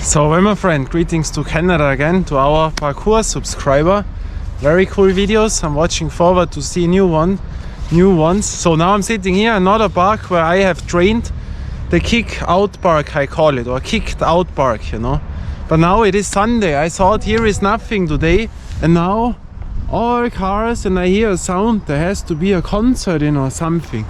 So well, my friend, greetings to Canada again, to our parkour subscriber. Very cool videos. I'm watching forward to see new ones. So now I'm sitting here, another park where I have trained, the kick out park I call it, or kicked out park, you know. But now it is Sunday. I thought here is nothing today, and now all cars, and I hear a sound. There has to be a concert in or something.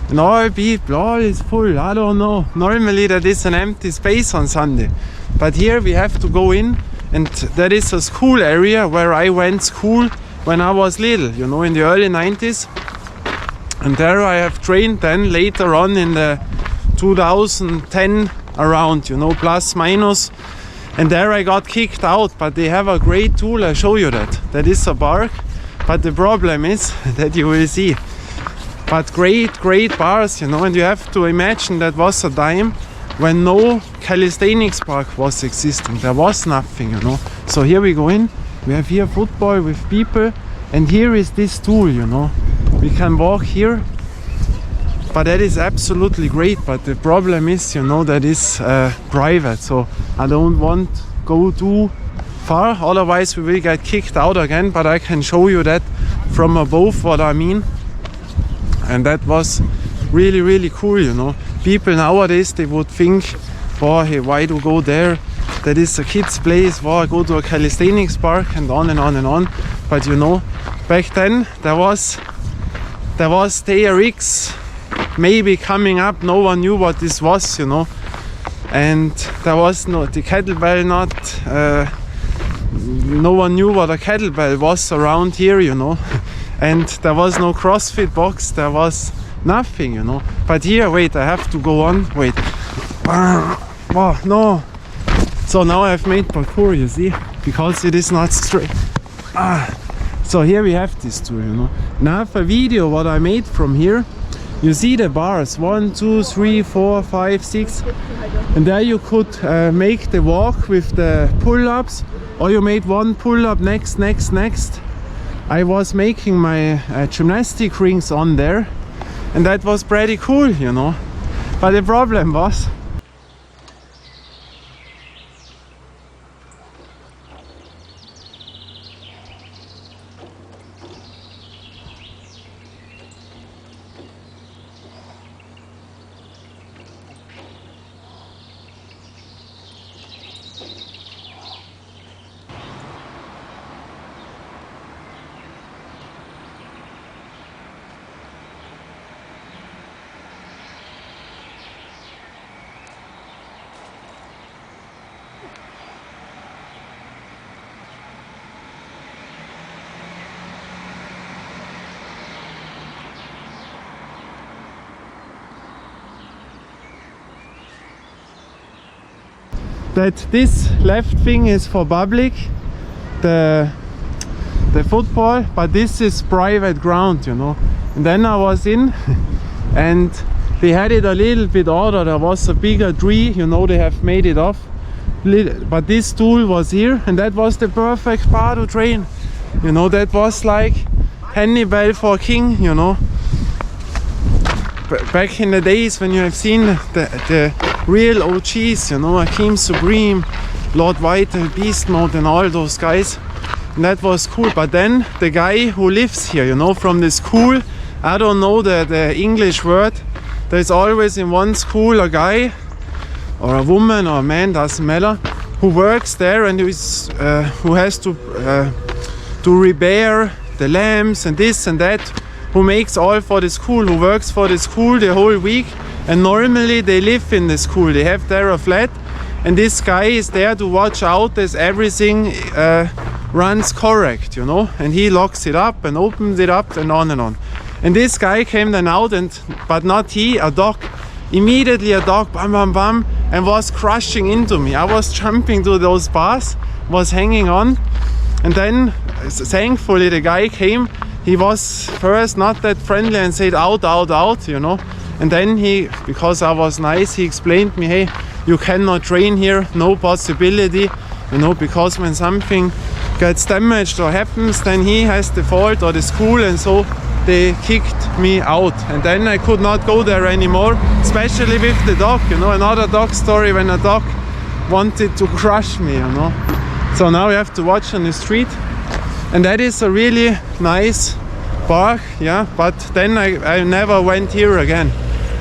And all people, all is full. I don't know. Normally that is an empty space on Sunday. But here we have to go in, and that is a school area where I went school when I was little, you know, in the early 90s. And there I have trained then later on in the 2010 around, you know, plus minus. And there I got kicked out, but they have a great tool, I'll show you that. That is a park, but the problem is that you will see. But great bars, you know, and you have to imagine that was a time when no calisthenics park was existing. There was nothing, you know. So here we go in, we have here football with people, and here is this tool, you know. We can walk here, but that is absolutely great. But the problem is, you know, that is private, so I don't want to go too far, otherwise we will get kicked out again. But I can show you that from above what I mean. And that was really cool, you know. People nowadays, they would think, oh, hey, why do go there? That is a kid's place. Well, I go to a calisthenics park, and on and on and on. But you know, back then there was TRX maybe coming up. No one knew what this was, you know. And there was the kettlebell no one knew what a kettlebell was around here, you know. And there was no CrossFit box, there was nothing, you know. But here, wait, I have to go on, wait. Oh, no. So now I've made parkour, you see, because it is not straight. So here we have this tool, you know. Now I have a video what I made from here. You see the bars, 1, 2, 3, 4, 5, 6. And there you could make the walk with the pull-ups, or you made one pull-up next. I was making my gymnastic rings on there, and that was pretty cool, you know. But the problem was, that this left thing is for public, the football, but this is private ground, you know. And then I was in and they had it a little bit ordered. There was a bigger tree, you know, they have made it off, but this tool was here, and that was the perfect bar to train, you know. That was like Hannibal for king, you know. Back in the days when you have seen the real OGs, you know, Akeem Supreme, Lord Vital, Beast Mode, and all those guys. And that was cool. But then the guy who lives here, you know, from the school, I don't know the English word. There's always in one school a guy or a woman or a man, doesn't matter, who works there and who has to repair the lamps and this and that, who makes all for the school, who works for the school the whole week. And normally they live in the school, they have there a flat, and this guy is there to watch out as everything runs correct, you know. And he locks it up and opens it up and on and on. And this guy came then out, but not he, a dog. Immediately a dog, bam bam bam, and was crushing into me. I was jumping to those bars, was hanging on, and then thankfully the guy came. He was first not that friendly and said out, you know. And then he, because I was nice, he explained me, hey, you cannot train here, no possibility, you know, because when something gets damaged or happens, then he has the fault, or the school, and so they kicked me out. And then I could not go there anymore, especially with the dog, you know. Another dog story, when a dog wanted to crush me, you know. So now we have to watch on the street, and that is a really nice park, yeah. But then I never went here again,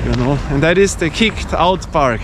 you know, and that is the kicked out park.